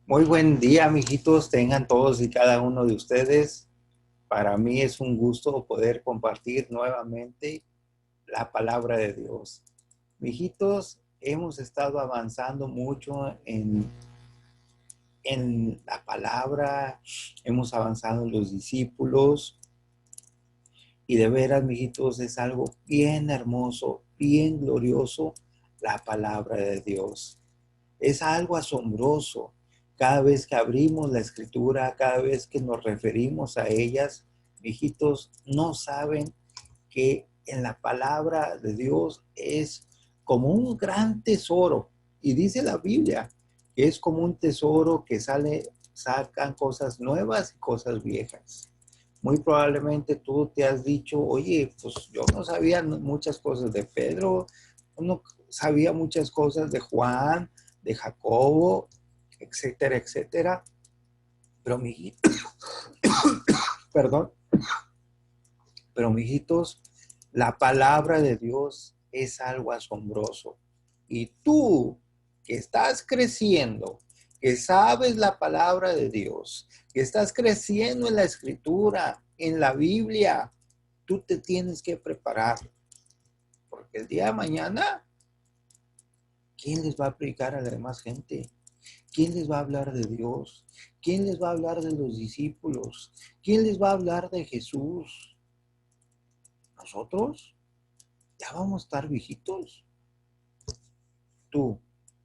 Muy buen día, mijitos, tengan todos y cada uno de ustedes. Para mí es un gusto poder compartir nuevamente la palabra de Dios. Mijitos, hemos estado avanzando mucho en la palabra, hemos avanzado en los discípulos y de veras, mijitos, es algo bien hermoso, bien glorioso la palabra de Dios. Es algo asombroso. Cada vez que abrimos la escritura, cada vez que nos referimos a ellas, hijitos, no saben que en la palabra de Dios es como un gran tesoro. Y dice la Biblia que es como un tesoro que sacan cosas nuevas y cosas viejas. Muy probablemente tú te has dicho, oye, pues yo no sabía muchas cosas de Pedro, no sabía muchas cosas de Juan, de Jacobo, etcétera, etcétera. Pero perdón, pero mijitos, la palabra de Dios es algo asombroso. Y tú que estás creciendo, que sabes la palabra de Dios, que estás creciendo en la escritura, en la Biblia, tú te tienes que preparar. Porque el día de mañana, ¿quién les va a predicar a la demás gente? ¿Quién les va a hablar de Dios? ¿Quién les va a hablar de los discípulos? ¿Quién les va a hablar de Jesús? ¿Nosotros? ¿Ya vamos a estar viejitos? Tú,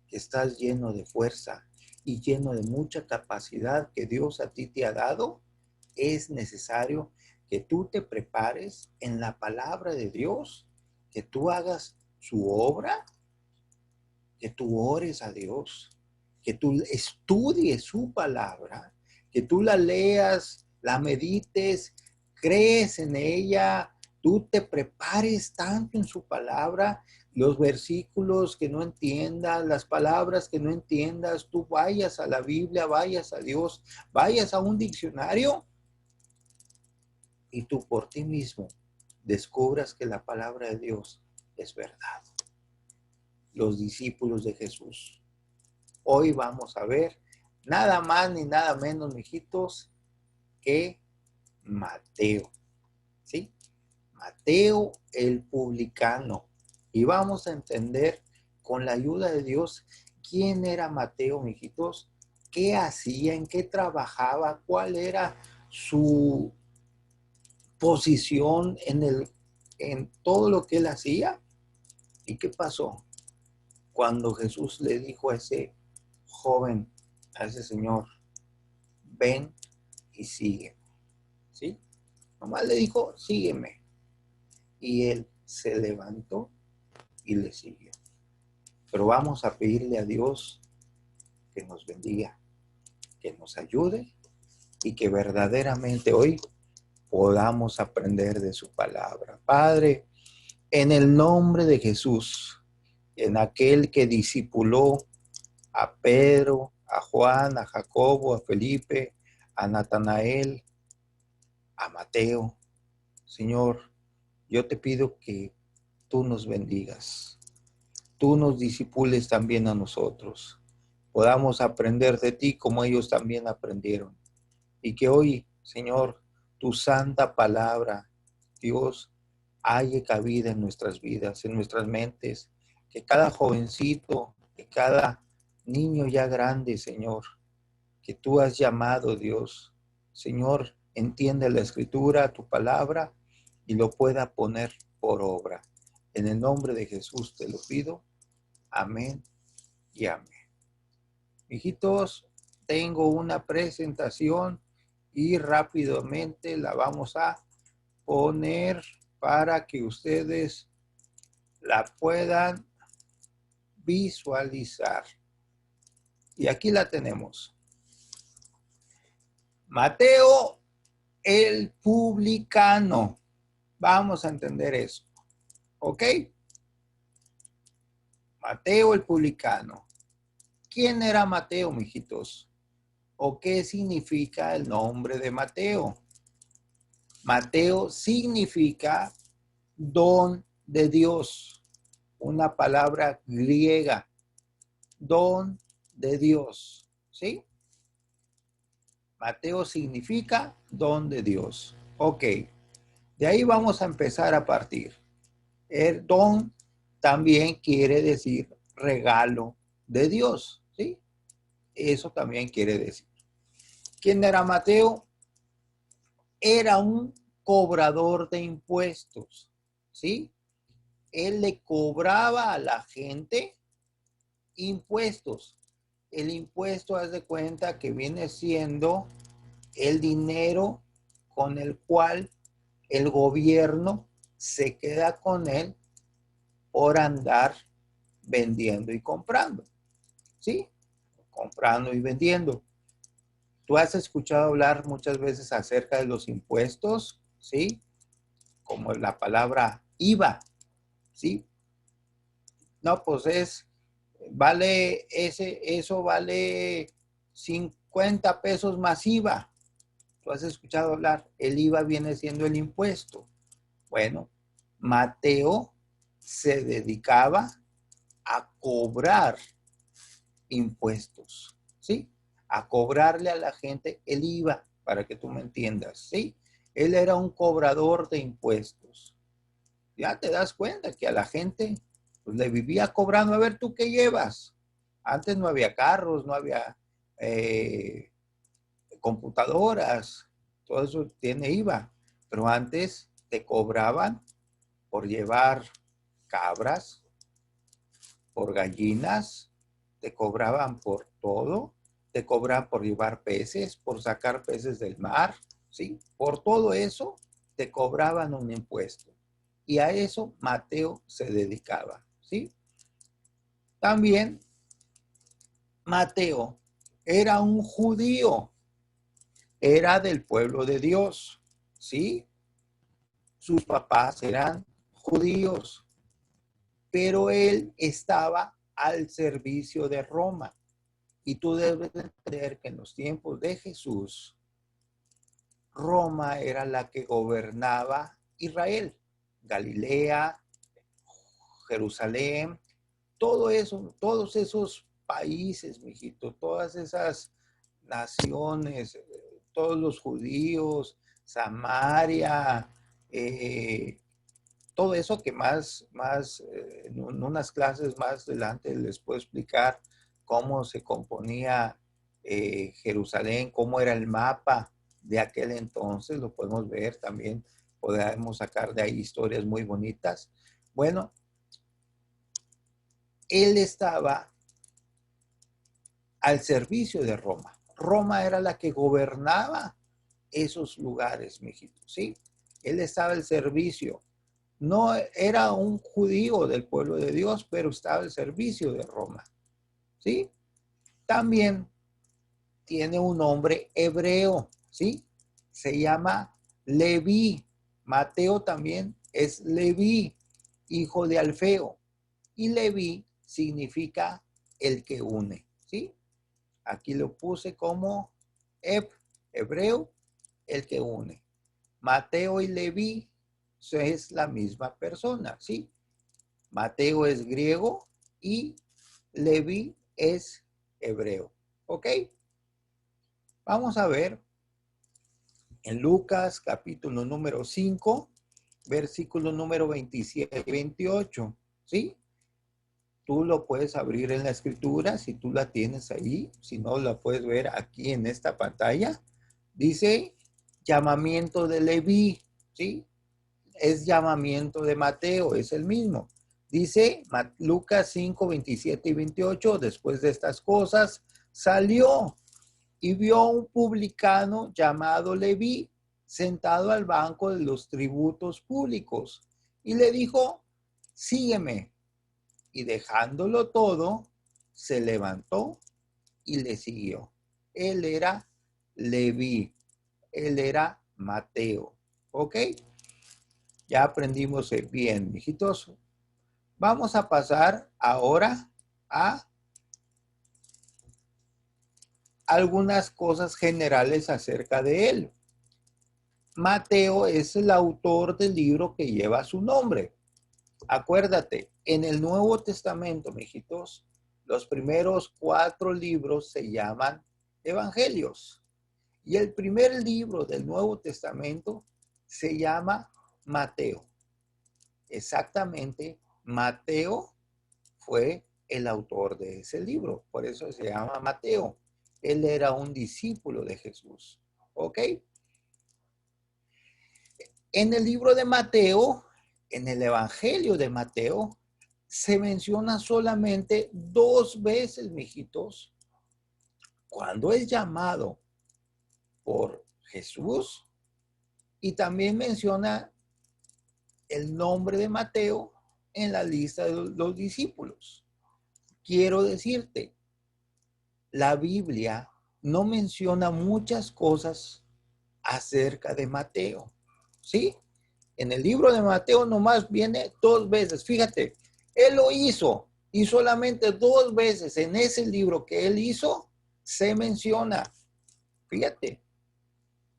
que estás lleno de fuerza y lleno de mucha capacidad que Dios a ti te ha dado, es necesario que tú te prepares en la palabra de Dios, que tú hagas su obra, que tú ores a Dios, que tú estudies su palabra, que tú la leas, la medites, crees en ella, tú te prepares tanto en su palabra, los versículos que no entiendas, las palabras que no entiendas, tú vayas a la Biblia, vayas a Dios, vayas a un diccionario y tú por ti mismo descubras que la palabra de Dios es verdad. Los discípulos de Jesús. Hoy vamos a ver nada más ni nada menos, mijitos, que Mateo, ¿sí? Mateo el publicano. Y vamos a entender con la ayuda de Dios quién era Mateo, mijitos, qué hacía, en qué trabajaba, cuál era su posición en todo lo que él hacía. ¿Y qué pasó? Cuando Jesús le dijo a ese joven, a ese señor, ven y sígueme, ¿sí? Nomás le dijo, sígueme. Y él se levantó y le siguió. Pero vamos a pedirle a Dios que nos bendiga, que nos ayude y que verdaderamente hoy podamos aprender de su palabra. Padre, en el nombre de Jesús, en aquel que discipuló a Pedro, a Juan, a Jacobo, a Felipe, a Natanael, a Mateo, Señor, yo te pido que tú nos bendigas, tú nos disipules también a nosotros, podamos aprender de ti como ellos también aprendieron. Y que hoy, Señor, tu santa palabra, Dios, haya cabida en nuestras vidas, en nuestras mentes, que cada jovencito, que cada niño ya grande, Señor, que tú has llamado, Dios, Señor, entiende la escritura, tu palabra, y lo pueda poner por obra. En el nombre de Jesús te lo pido. Amén y amén. Hijitos, tengo una presentación y rápidamente la vamos a poner para que ustedes la puedan visualizar. Y aquí la tenemos. Mateo el publicano. Vamos a entender eso. ¿Ok? Mateo el publicano. ¿Quién era Mateo, mijitos? ¿O qué significa el nombre de Mateo? Mateo significa don de Dios, una palabra griega, don de Dios, ¿sí? Mateo significa don de Dios. Ok, de ahí vamos a empezar a partir. El don también quiere decir regalo de Dios, ¿sí? Eso también quiere decir. ¿Quién era Mateo? Era un cobrador de impuestos, ¿sí? Él le cobraba a la gente impuestos. El impuesto, haz de cuenta que viene siendo el dinero con el cual el gobierno se queda con él por andar vendiendo y comprando, ¿sí? Comprando y vendiendo. Tú has escuchado hablar muchas veces acerca de los impuestos, ¿sí? Como la palabra IVA, ¿sí? No, pues eso vale 50 pesos más IVA. Tú has escuchado hablar, el IVA viene siendo el impuesto. Bueno, Mateo se dedicaba a cobrar impuestos, ¿sí? A cobrarle a la gente el IVA, para que tú me entiendas, ¿sí? Él era un cobrador de impuestos. Ya te das cuenta que a la gente pues, le vivía cobrando. A ver, ¿tú qué llevas? Antes no había carros, no había computadoras, todo eso tiene IVA, pero antes te cobraban por llevar cabras, por gallinas, te cobraban por todo, te cobraban por llevar peces, por sacar peces del mar, ¿sí? Por todo eso te cobraban un impuesto. Y a eso Mateo se dedicaba, ¿sí? También Mateo era un judío, era del pueblo de Dios, ¿sí? Sus papás eran judíos, pero él estaba al servicio de Roma. Y tú debes entender que en los tiempos de Jesús, Roma era la que gobernaba Israel, Galilea, Jerusalén, todo eso, todos esos países, mijito, todas esas naciones, todos los judíos, Samaria, todo eso que más en unas clases más adelante les puedo explicar cómo se componía Jerusalén, cómo era el mapa de aquel entonces, lo podemos ver también, podemos sacar de ahí historias muy bonitas. Bueno, él estaba al servicio de Roma. Roma era la que gobernaba esos lugares, mijito, ¿sí? Él estaba al servicio. No era un judío del pueblo de Dios, pero estaba al servicio de Roma, ¿sí? También tiene un nombre hebreo, ¿sí? Se llama Leví. Mateo también es Leví, hijo de Alfeo. Y Leví significa el que une, ¿sí? Aquí lo puse como hebreo, el que une. Mateo y Leví es la misma persona, ¿sí? Mateo es griego y Leví es hebreo, ¿ok? Vamos a ver en Lucas capítulo número 5, versículo número 27 y 28, ¿sí? Tú lo puedes abrir en la escritura si tú la tienes ahí, si no la puedes ver aquí en esta pantalla. Dice llamamiento de Leví, ¿sí? Es llamamiento de Mateo, es el mismo. Dice Lucas 5, 27 y 28, después de estas cosas, salió y vio a un publicano llamado Leví sentado al banco de los tributos públicos y le dijo, sígueme. Y dejándolo todo, se levantó y le siguió. Él era Leví, él era Mateo. ¿Ok? Ya aprendimos bien, mijitos. Vamos a pasar ahora a algunas cosas generales acerca de él. Mateo es el autor del libro que lleva su nombre. Acuérdate, en el Nuevo Testamento, mijitos, los primeros 4 libros se llaman evangelios. Y el primer libro del Nuevo Testamento se llama Mateo. Exactamente, Mateo fue el autor de ese libro, por eso se llama Mateo. Él era un discípulo de Jesús. ¿Ok? En el libro de Mateo, en el Evangelio de Mateo, se menciona solamente 2 veces, mijitos, cuando es llamado por Jesús, y también menciona el nombre de Mateo en la lista de los discípulos. Quiero decirte, la Biblia no menciona muchas cosas acerca de Mateo, ¿sí? En el libro de Mateo nomás viene 2 veces. Fíjate, él lo hizo y solamente 2 veces en ese libro que él hizo se menciona. Fíjate,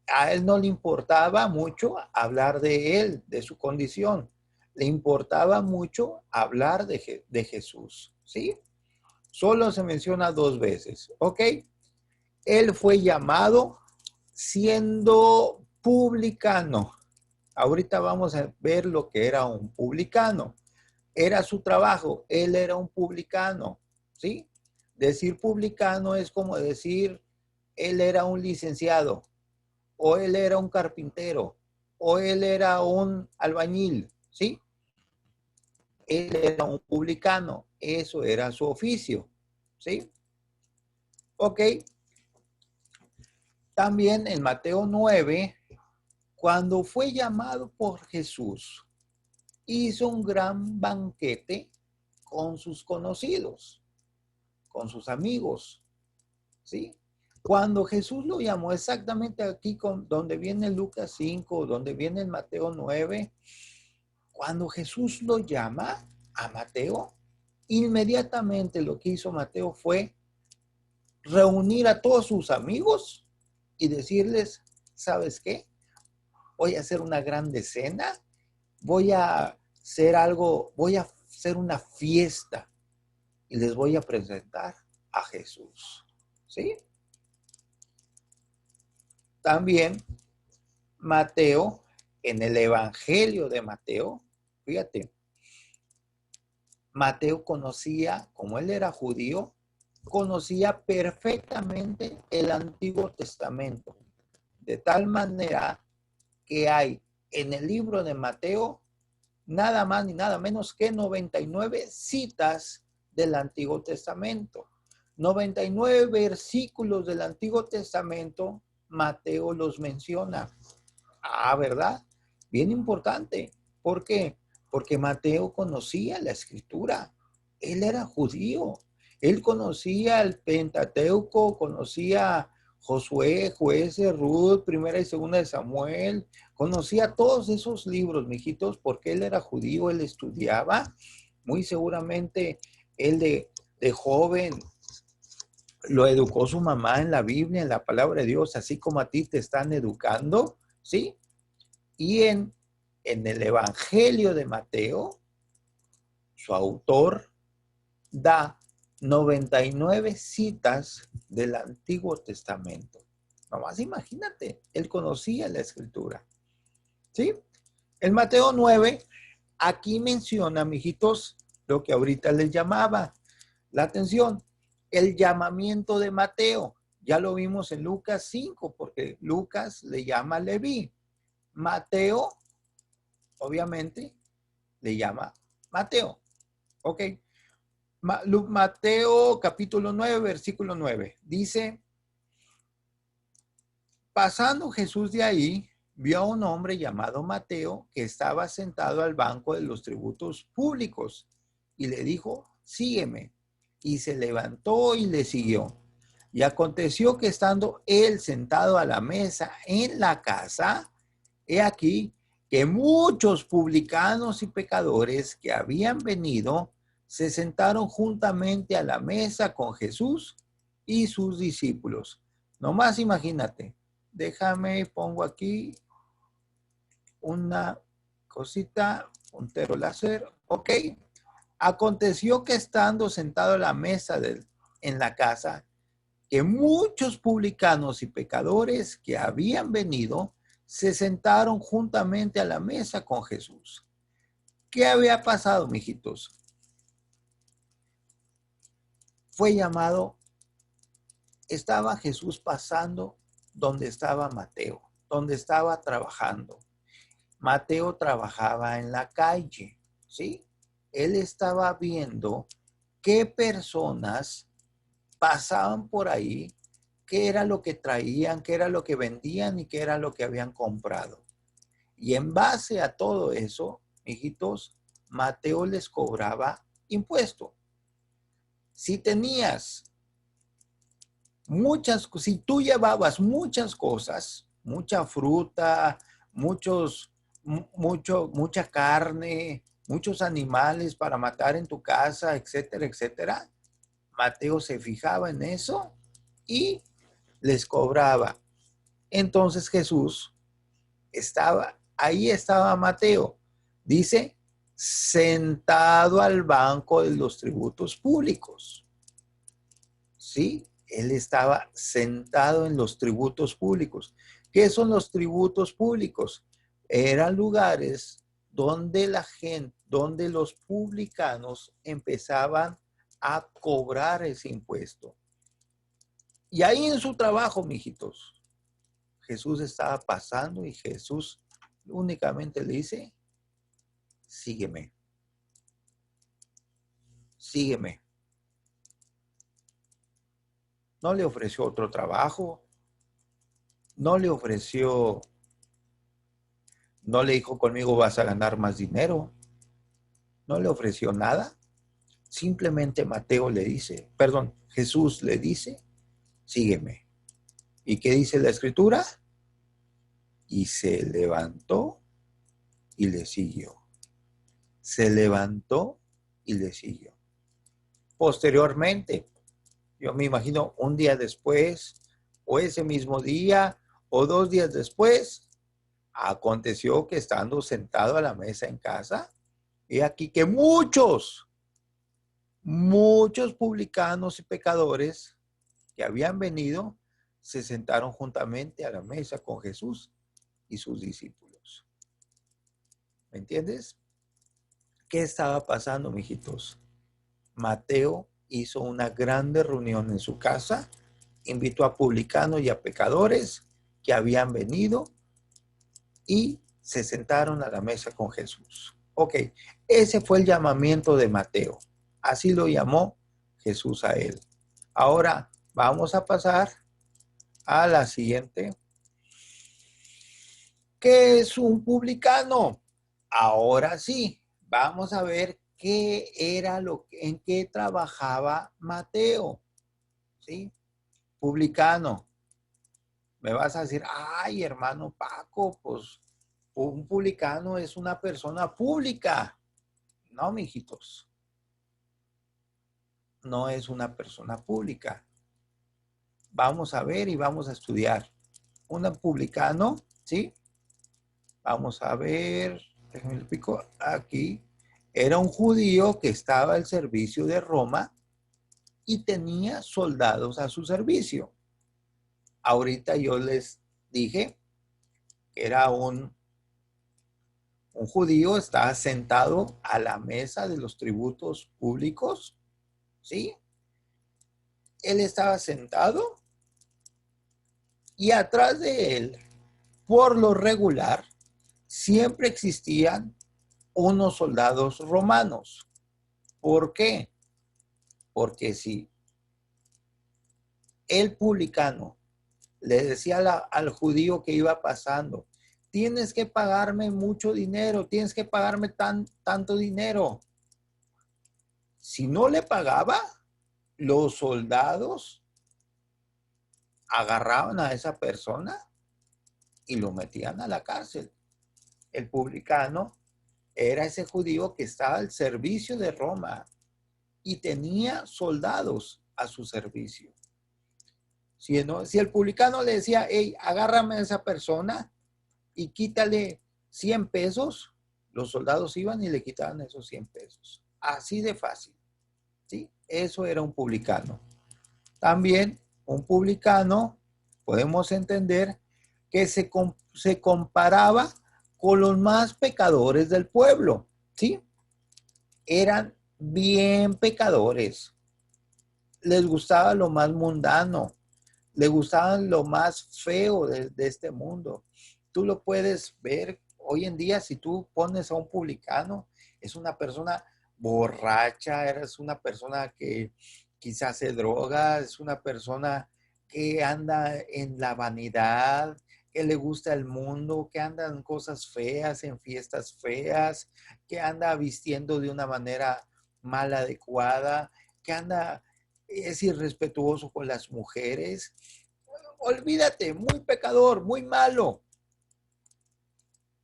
a él no le importaba mucho hablar de él, de su condición. Le importaba mucho hablar de Jesús, ¿sí? Solo se menciona 2 veces, ¿ok? Él fue llamado siendo publicano. Ahorita vamos a ver lo que era un publicano. Era su trabajo, él era un publicano, ¿sí? Decir publicano es como decir, él era un licenciado, o él era un carpintero, o él era un albañil, ¿sí? Él era un publicano, eso era su oficio, ¿sí? Ok, también en Mateo 9, cuando fue llamado por Jesús, hizo un gran banquete con sus conocidos, con sus amigos, ¿sí? Cuando Jesús lo llamó exactamente aquí donde viene Lucas 5, donde viene Mateo 9, cuando Jesús lo llama a Mateo, inmediatamente lo que hizo Mateo fue reunir a todos sus amigos y decirles, ¿sabes qué? Voy a hacer una grande cena, voy a hacer una fiesta y les voy a presentar a Jesús. ¿Sí? También Mateo, en el Evangelio de Mateo, fíjate, Mateo conocía, como él era judío, conocía perfectamente el Antiguo Testamento, de tal manera que hay en el libro de Mateo nada más ni nada menos que 99 citas del Antiguo Testamento. 99 versículos del Antiguo Testamento, Mateo los menciona. Ah, ¿verdad? Bien importante. ¿Por qué? Porque Mateo conocía la escritura. Él era judío. Él conocía el Pentateuco, conocía Josué, Jueces, Ruth, Primera y Segunda de Samuel. Conocía todos esos libros, mijitos, porque él era judío, él estudiaba. Muy seguramente él de joven lo educó su mamá en la Biblia, en la palabra de Dios, así como a ti te están educando, ¿sí? Y en el Evangelio de Mateo, su autor da 99 citas del Antiguo Testamento. Nomás imagínate, él conocía la escritura. ¿Sí? El Mateo 9, aquí menciona, mijitos, lo que ahorita les llamaba la atención, el llamamiento de Mateo. Ya lo vimos en Lucas 5, porque Lucas le llama Leví. Mateo, obviamente, le llama Mateo. Ok. Mateo capítulo 9, versículo 9. Dice, pasando Jesús de ahí, vio a un hombre llamado Mateo que estaba sentado al banco de los tributos públicos y le dijo, sígueme. Y se levantó y le siguió. Y aconteció que estando él sentado a la mesa en la casa, he aquí que muchos publicanos y pecadores que habían venido se sentaron juntamente a la mesa con Jesús y sus discípulos. Nomás imagínate, déjame, pongo aquí una cosita, puntero láser, ok. Aconteció que estando sentado a la mesa en la casa, que muchos publicanos y pecadores que habían venido se sentaron juntamente a la mesa con Jesús. ¿Qué había pasado, mijitos? Fue llamado, estaba Jesús pasando donde estaba Mateo, donde estaba trabajando. Mateo trabajaba en la calle, ¿sí? Él estaba viendo qué personas pasaban por ahí, qué era lo que traían, qué era lo que vendían y qué era lo que habían comprado. Y en base a todo eso, hijitos, Mateo les cobraba impuesto. Si tenías si tú llevabas muchas cosas, mucha fruta, mucha carne, muchos animales para matar en tu casa, etcétera, etcétera, Mateo se fijaba en eso y les cobraba. Entonces Jesús ahí estaba Mateo, dice, sentado al banco de los tributos públicos. ¿Sí? Él estaba sentado en los tributos públicos. ¿Qué son los tributos públicos? Eran lugares donde donde los publicanos empezaban a cobrar ese impuesto. Y ahí en su trabajo, mijitos, Jesús estaba pasando y Jesús únicamente le dice, sígueme, sígueme. No le ofreció otro trabajo, no le ofreció, no le dijo conmigo vas a ganar más dinero, no le ofreció nada. Simplemente Jesús le dice, sígueme. ¿Y qué dice la escritura? Y se levantó y le siguió. Se levantó y le siguió. Posteriormente, yo me imagino un día después, o ese mismo día, o 2 días después, aconteció que estando sentado a la mesa en casa, he aquí que muchos publicanos y pecadores que habían venido se sentaron juntamente a la mesa con Jesús y sus discípulos. ¿Me entiendes? ¿Qué estaba pasando, mijitos? Mateo hizo una grande reunión en su casa, invitó a publicanos y a pecadores que habían venido y se sentaron a la mesa con Jesús. Ok, ese fue el llamamiento de Mateo. Así lo llamó Jesús a él. Ahora vamos a pasar a la siguiente. ¿Qué es un publicano? Ahora sí, vamos a ver en qué trabajaba Mateo. ¿Sí? Publicano. Me vas a decir, ay, hermano Paco, pues un publicano es una persona pública. No, mijitos. No es una persona pública. Vamos a ver y vamos a estudiar. Un publicano, ¿sí? Vamos a ver, déjenme lo pico aquí. Era un judío que estaba al servicio de Roma y tenía soldados a su servicio. Ahorita yo les dije que era un judío, estaba sentado a la mesa de los tributos públicos, ¿sí? Él estaba sentado y atrás de él, por lo regular, siempre existían unos soldados romanos. ¿Por qué? Porque si el publicano le decía al judío que iba pasando, tienes que pagarme mucho dinero, tienes que pagarme tanto dinero. Si no le pagaba, los soldados agarraban a esa persona y lo metían a la cárcel. El publicano era ese judío que estaba al servicio de Roma y tenía soldados a su servicio. Si el publicano le decía, hey, agárrame a esa persona y quítale 100 pesos, los soldados iban y le quitaban esos 100 pesos. Así de fácil. ¿Sí? Eso era un publicano. También un publicano, podemos entender que se comparaba con los más pecadores del pueblo, ¿sí? Eran bien pecadores, les gustaba lo más mundano, les gustaba lo más feo de este mundo. Tú lo puedes ver hoy en día si tú pones a un publicano, es una persona borracha, es una persona que quizás se droga, es una persona que anda en la vanidad, que le gusta el mundo, que anda en cosas feas, en fiestas feas, que anda vistiendo de una manera mal adecuada, que anda, es irrespetuoso con las mujeres. Olvídate, muy pecador, muy malo.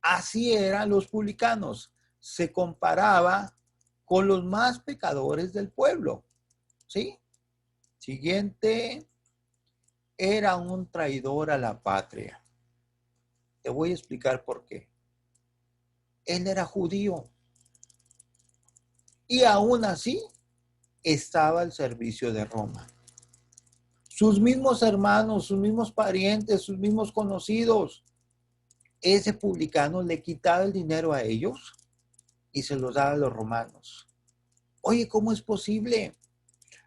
Así eran los publicanos. Se comparaba con los más pecadores del pueblo. ¿Sí? Siguiente, era un traidor a la patria. Te voy a explicar por qué. Él era judío y aún así estaba al servicio de Roma. Sus mismos hermanos, sus mismos parientes, sus mismos conocidos, ese publicano le quitaba el dinero a ellos y se los daba a los romanos. Oye, ¿cómo es posible?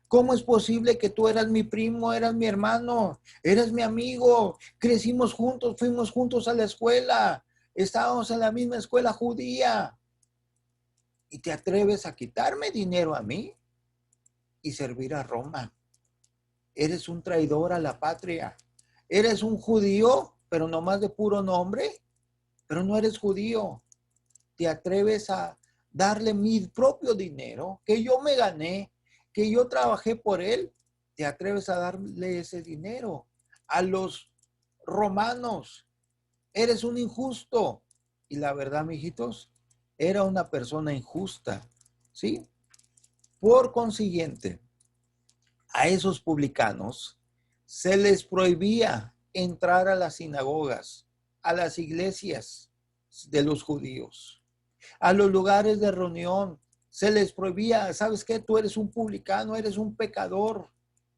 ¿Cómo es posible que tú eras mi primo, eras mi hermano, eras mi amigo? Crecimos juntos, fuimos juntos a la escuela, estábamos en la misma escuela judía. ¿Y te atreves a quitarme dinero a mí y servir a Roma? Eres un traidor a la patria. Eres un judío, pero nomás de puro nombre, pero no eres judío. Te atreves a darle mi propio dinero que yo me gané, que yo trabajé por él, te atreves a darle ese dinero a los romanos. Eres un injusto. Y la verdad, mijitos, era una persona injusta, ¿sí? Por consiguiente, a esos publicanos se les prohibía entrar a las sinagogas, a las iglesias de los judíos, a los lugares de reunión. Se les prohibía, ¿sabes qué? Tú eres un publicano, eres un pecador,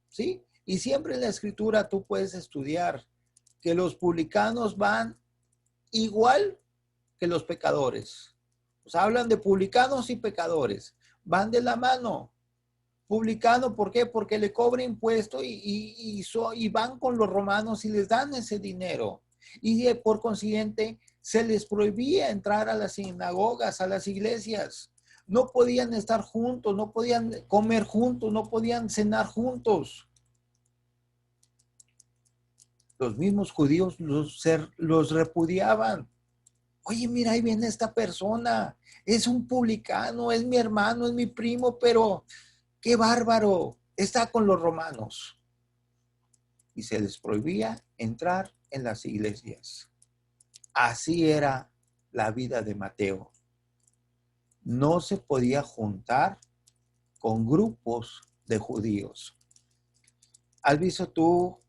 ¿sí? Y siempre en la escritura tú puedes estudiar que los publicanos van igual que los pecadores. O sea, hablan de publicanos y pecadores. Van de la mano. Publicano, ¿por qué? Porque le cobra impuesto y van con los romanos y les dan ese dinero. Y por consiguiente, se les prohibía entrar a las sinagogas, a las iglesias. No podían estar juntos, no podían comer juntos, no podían cenar juntos. Los mismos judíos los repudiaban. Oye, mira, ahí viene esta persona. Es un publicano, es mi hermano, es mi primo, pero qué bárbaro. Está con los romanos. Y se les prohibía entrar en las iglesias. Así era la vida de Mateo. No se podía juntar con grupos de judíos. ¿Has visto tú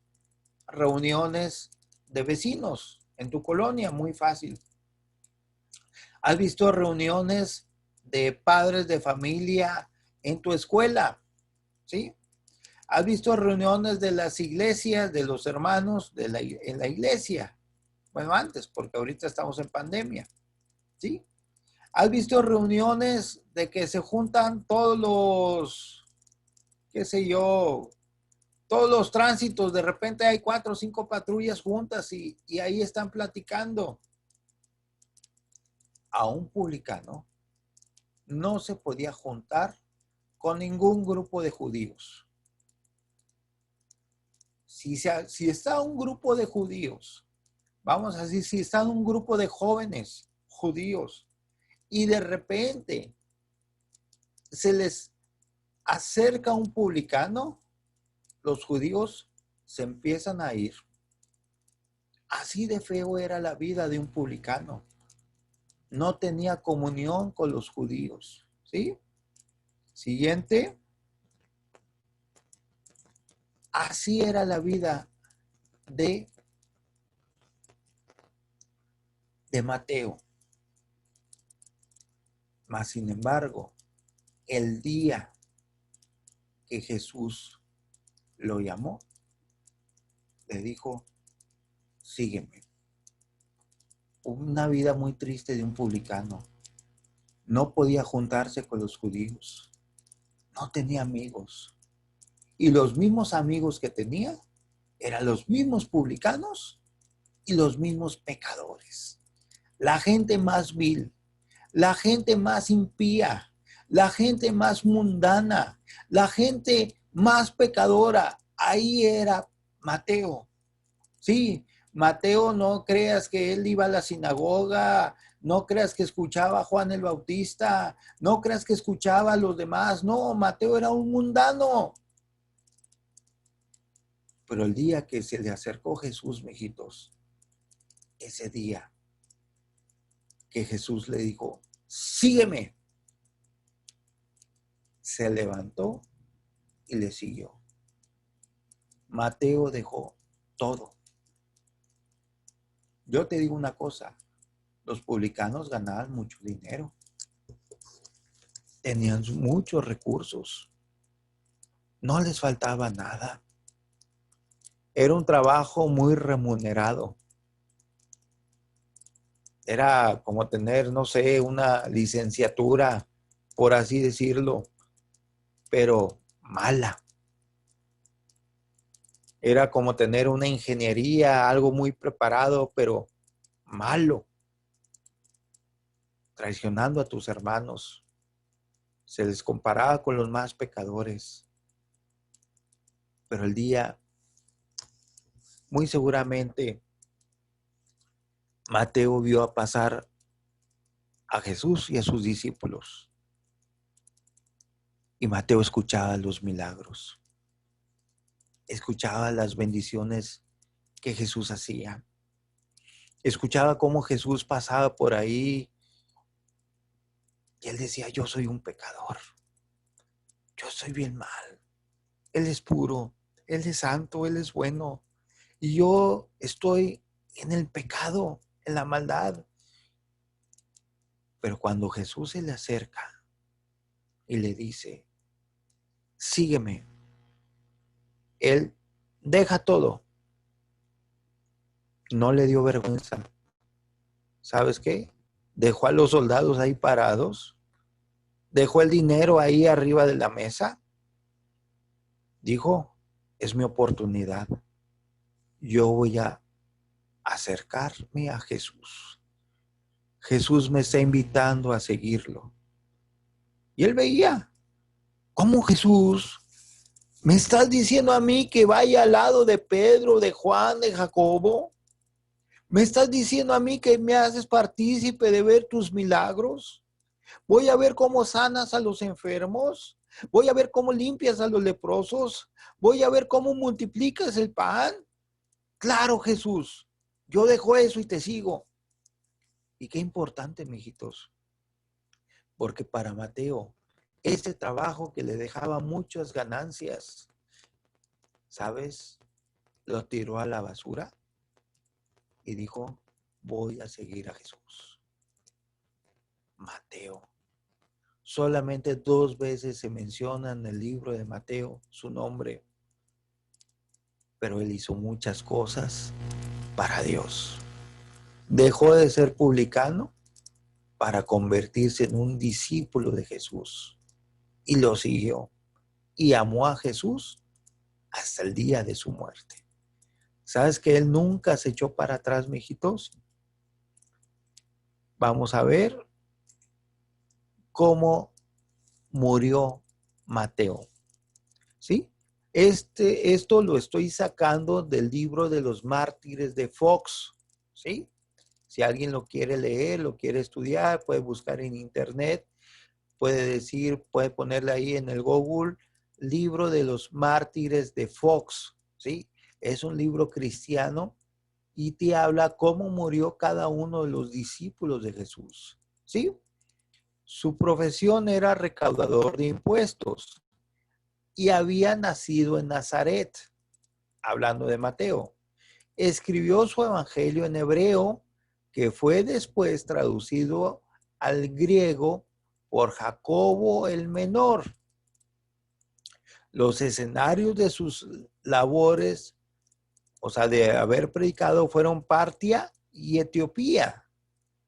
reuniones de vecinos en tu colonia? Muy fácil. ¿Has visto reuniones de padres de familia en tu escuela? ¿Sí? ¿Has visto reuniones de las iglesias, de los hermanos en la iglesia? Bueno, antes, porque ahorita estamos en pandemia. ¿Sí? ¿Has visto reuniones de que se juntan todos los, qué sé yo, todos los tránsitos? De repente hay 4 o 5 patrullas juntas y ahí están platicando. A un publicano no se podía juntar con ningún grupo de judíos. Si está un grupo de judíos, vamos a decir, si está un grupo de jóvenes judíos y de repente se les acerca un publicano, los judíos se empiezan a ir. Así de feo era la vida de un publicano. No tenía comunión con los judíos. ¿Sí? Siguiente. Así era la vida de Mateo. Mas, sin embargo, el día que Jesús lo llamó, le dijo, sígueme. Una vida muy triste de un publicano. No podía juntarse con los judíos. No tenía amigos. Y los mismos amigos que tenía eran los mismos publicanos y los mismos pecadores. La gente más vil, la gente más impía, la gente más mundana, la gente más pecadora. Ahí era Mateo. Sí, Mateo, no creas que él iba a la sinagoga, no creas que escuchaba a Juan el Bautista, no creas que escuchaba a los demás. No, Mateo era un mundano. Pero el día que se le acercó Jesús, mijitos, ese día que Jesús le dijo, sígueme, se levantó y le siguió. Mateo dejó todo. Yo te digo una cosa, los publicanos ganaban mucho dinero, tenían muchos recursos, no les faltaba nada. Era un trabajo muy remunerado. Era como tener, no sé, una licenciatura, por así decirlo, pero mala. Era como tener una ingeniería, algo muy preparado, pero malo. Traicionando a tus hermanos. Se les comparaba con los más pecadores. Pero el día, muy seguramente, Mateo vio a pasar a Jesús y a sus discípulos. Y Mateo escuchaba los milagros. Escuchaba las bendiciones que Jesús hacía. Escuchaba cómo Jesús pasaba por ahí y él decía, yo soy un pecador. Yo soy bien mal. Él es puro, Él es santo, Él es bueno. Y yo estoy en el pecado, en la maldad. Pero cuando Jesús se le acerca y le dice, sígueme, Él deja todo. No le dio vergüenza. ¿Sabes qué? Dejó a los soldados ahí parados. Dejó el dinero ahí arriba de la mesa. Dijo, es mi oportunidad. Yo voy a acercarme a Jesús. Jesús me está invitando a seguirlo. Y él veía, ¿cómo Jesús? ¿Me estás diciendo a mí que vaya al lado de Pedro, de Juan, de Jacobo? ¿Me estás diciendo a mí que me haces partícipe de ver tus milagros? ¿Voy a ver cómo sanas a los enfermos? ¿Voy a ver cómo limpias a los leprosos? ¿Voy a ver cómo multiplicas el pan? Claro, Jesús, yo dejo eso y te sigo. Y qué importante, mijitos, porque para Mateo, ese trabajo que le dejaba muchas ganancias, ¿sabes? Lo tiró a la basura y dijo, voy a seguir a Jesús. Mateo. Solamente 2 veces se menciona en el libro de Mateo su nombre, pero él hizo muchas cosas para Dios. Dejó de ser publicano para convertirse en un discípulo de Jesús y lo siguió y amó a Jesús hasta el día de su muerte. ¿Sabes que él nunca se echó para atrás, mijitos? Vamos a ver cómo murió Mateo. ¿Sí? Esto lo estoy sacando del libro de los mártires de Fox. ¿Sí? Si alguien lo quiere leer, lo quiere estudiar, puede buscar en internet, puede ponerle ahí en el Google, libro de los mártires de Fox. ¿Sí? Es un libro cristiano y te habla cómo murió cada uno de los discípulos de Jesús. ¿Sí? Su profesión era recaudador de impuestos y había nacido en Nazaret, hablando de Mateo. Escribió su evangelio en hebreo, que fue después traducido al griego por Jacobo el Menor. Los escenarios de sus labores o sea, de haber predicado, fueron Partia y Etiopía,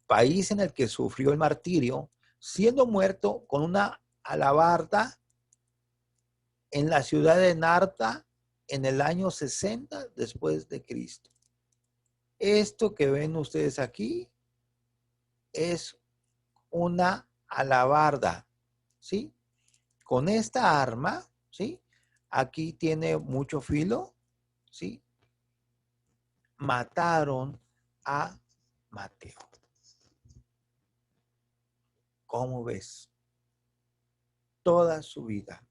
país en el que sufrió el martirio, siendo muerto con una alabarda en la ciudad de Narta en el año 60 después de Cristo. Esto que ven ustedes aquí es una alabarda, ¿sí? Con esta arma, ¿sí? Aquí tiene mucho filo, ¿sí? Mataron a Mateo. ¿Cómo ves? Toda su vida,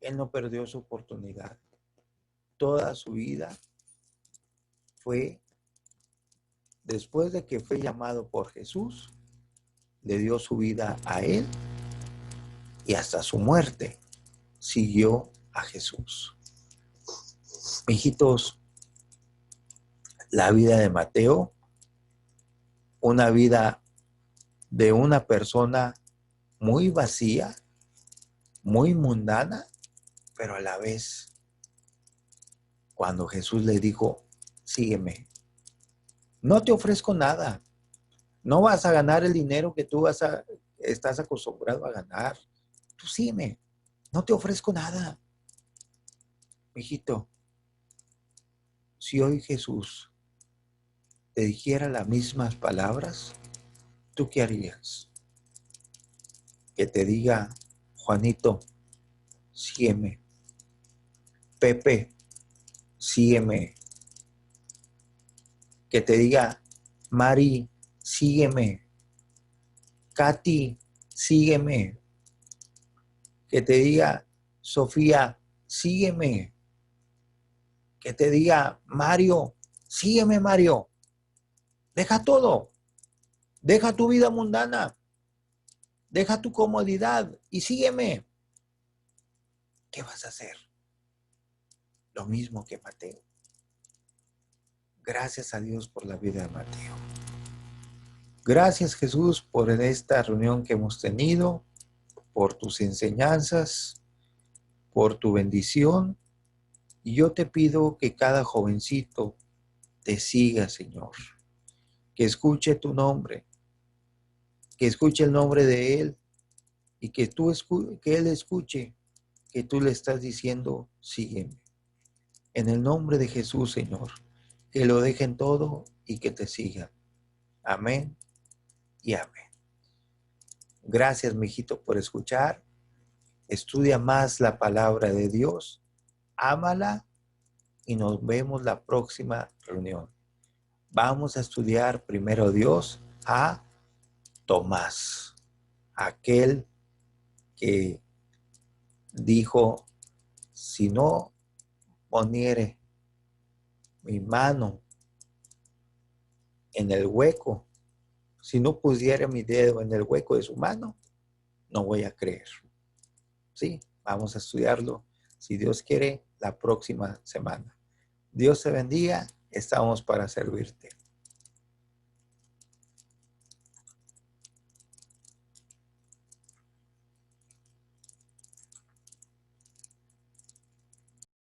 él no perdió su oportunidad. Toda su vida fue, después de que fue llamado por Jesús, le dio su vida a él y hasta su muerte siguió a Jesús. Hijitos, la vida de Mateo, una vida de una persona muy vacía, muy mundana, pero a la vez, cuando Jesús le dijo, sígueme, no te ofrezco nada, no vas a ganar el dinero que tú estás acostumbrado a ganar, tú sígueme, no te ofrezco nada. Hijito, si hoy Jesús te dijera las mismas palabras, ¿tú qué harías? Que te diga, Juanito, sígueme. Pepe, sígueme. Que te diga, Mari, sígueme. Katy, sígueme. Que te diga, Sofía, sígueme. Que te diga, Mario, sígueme, Mario. Deja todo. Deja tu vida mundana. Deja tu comodidad y sígueme. ¿Qué vas a hacer? Lo mismo que Mateo. Gracias a Dios por la vida de Mateo. Gracias, Jesús, por esta reunión que hemos tenido, por tus enseñanzas, por tu bendición. Y yo te pido que cada jovencito te siga, Señor. Que escuche tu nombre, que escuche el nombre de Él y que Él escuche que tú le estás diciendo, sígueme. En el nombre de Jesús, Señor, que lo dejen todo y que te sigan. Amén y amén. Gracias, mijito, por escuchar. Estudia más la palabra de Dios. Ámala y nos vemos la próxima reunión. Vamos a estudiar primero Dios a Tomás, aquel que dijo, si no poniere mi mano en el hueco, si no pusiera mi dedo en el hueco de su mano, no voy a creer. Sí, vamos a estudiarlo, si Dios quiere, la próxima semana. Dios te bendiga, estamos para servirte.